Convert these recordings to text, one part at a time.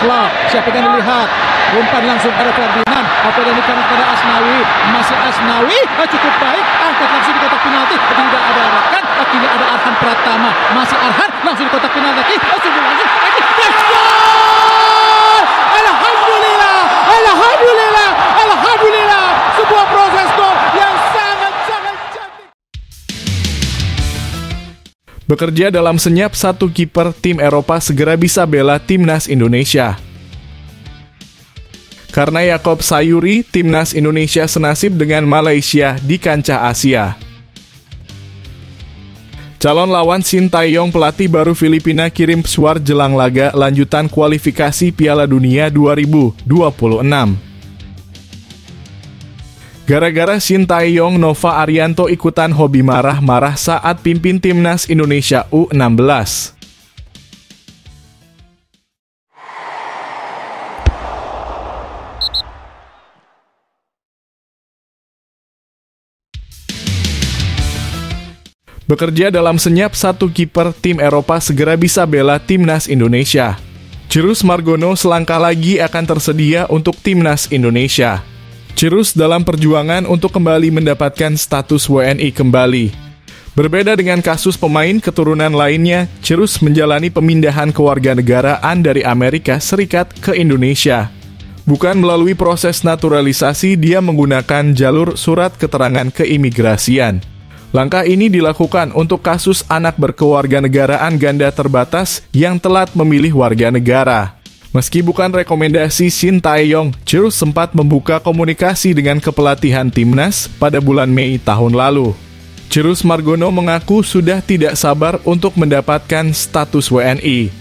Clark, siapa yang dilihat? Umpan langsung pada Ferdinand. Apa yang dikanan pada Asnawi? Masih Asnawi, cukup baik. Angkat langsung di kotak penalti. Tidak ada arahkan. Kini ada Arhan Pratama. Masih Arhan langsung di kotak penalti. Langsung. Let's go! Alhamdulillah. Alhamdulillah. Alhamdulillah. Sebuah proses gol yang sangat cantik. Bekerja dalam senyap, satu kiper tim Eropa segera bisa bela timnas Indonesia. Karena Yaakob Sayuri, timnas Indonesia senasib dengan Malaysia di kancah Asia. Calon lawan Shin Tae-yong, pelatih baru Filipina, kirim pesuar jelang laga lanjutan kualifikasi Piala Dunia 2026. Gara-gara Shin Tae-yong, Nova Arianto ikutan hobi marah-marah saat pimpin timnas Indonesia U16. Bekerja dalam senyap, satu kiper tim Eropa segera bisa bela timnas Indonesia. Cirus Margono selangkah lagi akan tersedia untuk timnas Indonesia. Cirus dalam perjuangan untuk kembali mendapatkan status WNI kembali. Berbeda dengan kasus pemain keturunan lainnya, Cirus menjalani pemindahan kewarganegaraan dari Amerika Serikat ke Indonesia. Bukan melalui proses naturalisasi, dia menggunakan jalur surat keterangan keimigrasian. Langkah ini dilakukan untuk kasus anak berkewarganegaraan ganda terbatas yang telat memilih warga negara. Meski bukan rekomendasi Shin Tae-yong, Cirus sempat membuka komunikasi dengan kepelatihan timnas pada bulan Mei tahun lalu. Cirus Margono mengaku sudah tidak sabar untuk mendapatkan status WNI.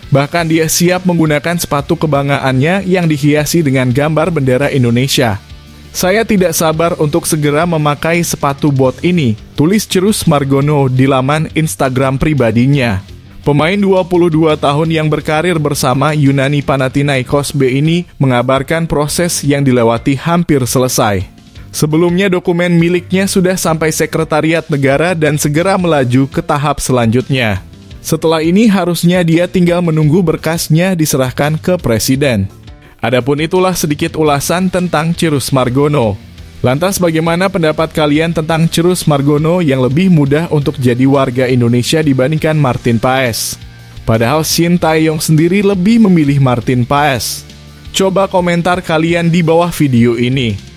Bahkan dia siap menggunakan sepatu kebanggaannya yang dihiasi dengan gambar bendera Indonesia. Saya tidak sabar untuk segera memakai sepatu bot ini, tulis Cirus Margono di laman Instagram pribadinya. Pemain 22 tahun yang berkarir bersama Yunani Panathinaikos B ini mengabarkan proses yang dilewati hampir selesai. Sebelumnya dokumen miliknya sudah sampai Sekretariat Negara dan segera melaju ke tahap selanjutnya. Setelah ini harusnya dia tinggal menunggu berkasnya diserahkan ke Presiden. Adapun itulah sedikit ulasan tentang Cirus Margono. Lantas bagaimana pendapat kalian tentang Cirus Margono yang lebih mudah untuk jadi warga Indonesia dibandingkan Martin Paes? Padahal Shin Tae-yong sendiri lebih memilih Martin Paes. Coba komentar kalian di bawah video ini.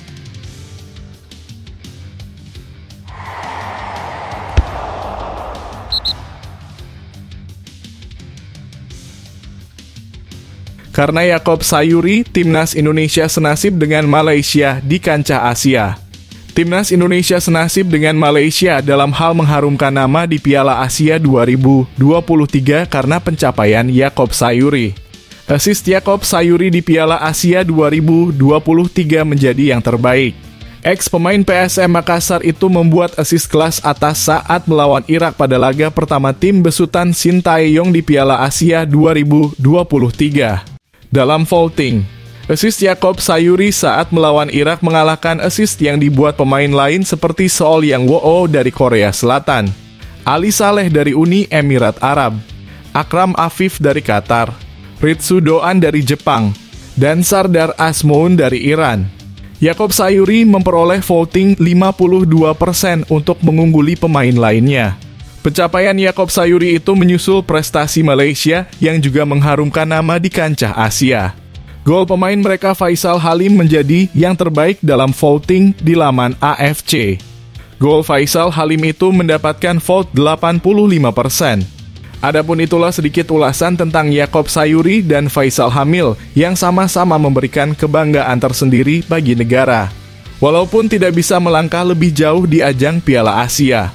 Karena Yaakob Sayuri, timnas Indonesia senasib dengan Malaysia di kancah Asia. Timnas Indonesia senasib dengan Malaysia dalam hal mengharumkan nama di Piala Asia 2023 karena pencapaian Yaakob Sayuri. Assist Yaakob Sayuri di Piala Asia 2023 menjadi yang terbaik. Ex-pemain PSM Makassar itu membuat assist kelas atas saat melawan Irak pada laga pertama tim besutan Shin Tae-yong di Piala Asia 2023. Dalam vaulting, assist Yaakob Sayuri saat melawan Irak mengalahkan assist yang dibuat pemain lain seperti Seol Yang Woo dari Korea Selatan, Ali Saleh dari Uni Emirat Arab, Akram Afif dari Qatar, Ritsu Doan dari Jepang, dan Sardar Azmoun dari Iran. Yaakob Sayuri memperoleh voting 52% untuk mengungguli pemain lainnya. Pencapaian Yaakob Sayuri itu menyusul prestasi Malaysia yang juga mengharumkan nama di kancah Asia. Gol pemain mereka Faisal Halim menjadi yang terbaik dalam voting di laman AFC. Gol Faisal Halim itu mendapatkan vote 85%. Adapun itulah sedikit ulasan tentang Yaakob Sayuri dan Faisal Hamil yang sama-sama memberikan kebanggaan tersendiri bagi negara. Walaupun tidak bisa melangkah lebih jauh di ajang Piala Asia.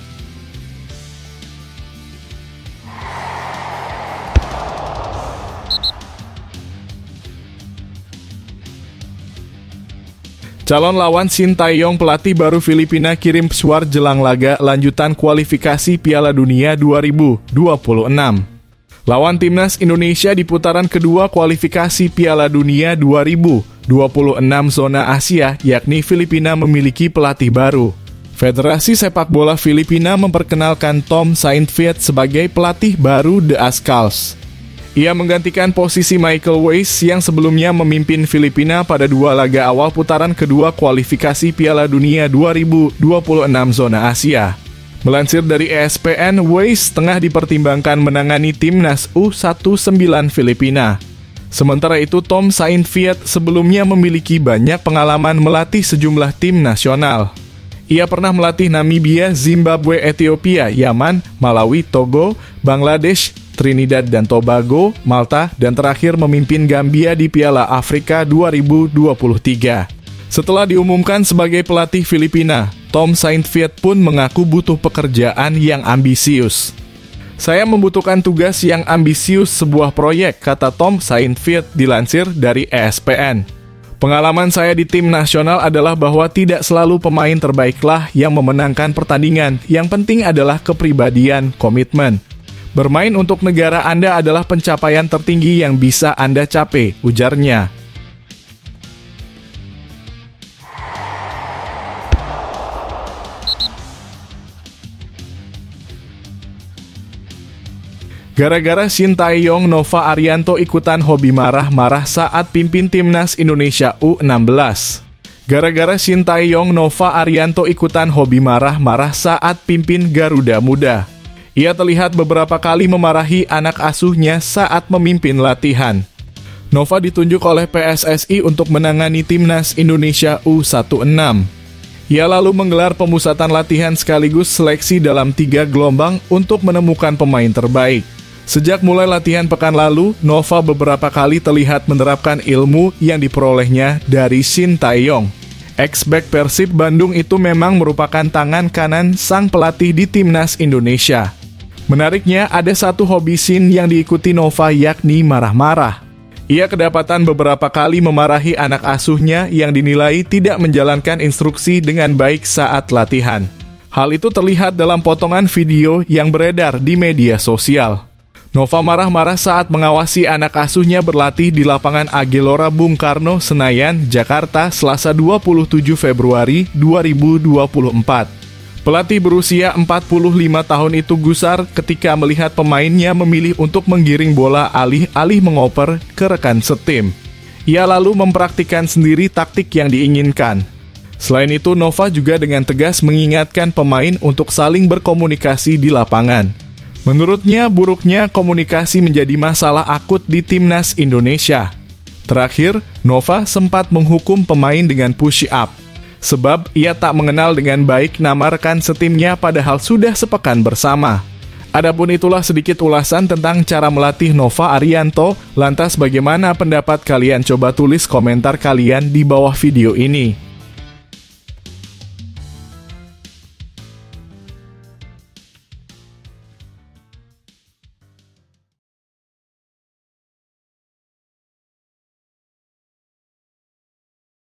Calon lawan Shin Tae-yong, pelatih baru Filipina, kirim pesuar jelang laga lanjutan kualifikasi Piala Dunia 2026. Lawan timnas Indonesia di putaran kedua kualifikasi Piala Dunia 2026 zona Asia, yakni Filipina memiliki pelatih baru. Federasi Sepak Bola Filipina memperkenalkan Tom Saintfiet sebagai pelatih baru The Azkals. Ia menggantikan posisi Michael Weiss yang sebelumnya memimpin Filipina pada 2 laga awal putaran kedua kualifikasi Piala Dunia 2026 zona Asia. Melansir dari ESPN, Weiss tengah dipertimbangkan menangani timnas U19 Filipina. Sementara itu, Tom Saintfiet sebelumnya memiliki banyak pengalaman melatih sejumlah tim nasional. Ia pernah melatih Namibia, Zimbabwe, Ethiopia, Yaman, Malawi, Togo, Bangladesh, Trinidad dan Tobago, Malta, dan terakhir memimpin Gambia di Piala Afrika 2023. Setelah diumumkan sebagai pelatih Filipina, Tom Saintfiet pun mengaku butuh pekerjaan yang ambisius. Saya membutuhkan tugas yang ambisius sebuah proyek, kata Tom Saintfiet dilansir dari ESPN. Pengalaman saya di tim nasional adalah bahwa tidak selalu pemain terbaiklah yang memenangkan pertandingan. Yang penting adalah kepribadian, komitmen. Bermain untuk negara Anda adalah pencapaian tertinggi yang bisa Anda capai, ujarnya. Gara-gara Sintayong, Nova Arianto ikutan hobi marah-marah saat pimpin timnas Indonesia U16. Gara-gara Sintayong, Nova Arianto ikutan hobi marah-marah saat pimpin Garuda Muda. Ia terlihat beberapa kali memarahi anak asuhnya saat memimpin latihan. Nova ditunjuk oleh PSSI untuk menangani timnas Indonesia U16. Ia lalu menggelar pemusatan latihan sekaligus seleksi dalam 3 gelombang untuk menemukan pemain terbaik. Sejak mulai latihan pekan lalu, Nova beberapa kali terlihat menerapkan ilmu yang diperolehnya dari Sintayong. Ex-bek Persib Bandung itu memang merupakan tangan kanan sang pelatih di timnas Indonesia. Menariknya, ada satu hobi Sin yang diikuti Nova, yakni marah-marah. Ia kedapatan beberapa kali memarahi anak asuhnya yang dinilai tidak menjalankan instruksi dengan baik saat latihan. Hal itu terlihat dalam potongan video yang beredar di media sosial. Nova marah-marah saat mengawasi anak asuhnya berlatih di lapangan Gelora Bung Karno, Senayan, Jakarta, Selasa 27 Februari 2024. Pelatih berusia 45 tahun itu gusar ketika melihat pemainnya memilih untuk menggiring bola alih-alih mengoper ke rekan setim. Ia lalu mempraktikkan sendiri taktik yang diinginkan. Selain itu, Nova juga dengan tegas mengingatkan pemain untuk saling berkomunikasi di lapangan. Menurutnya, buruknya komunikasi menjadi masalah akut di timnas Indonesia. Terakhir, Nova sempat menghukum pemain dengan push-up, sebab ia tak mengenal dengan baik nama rekan setimnya padahal sudah sepekan bersama. Adapun itulah sedikit ulasan tentang cara melatih Nova Arianto. Lantas bagaimana pendapat kalian? Coba tulis komentar kalian di bawah video ini.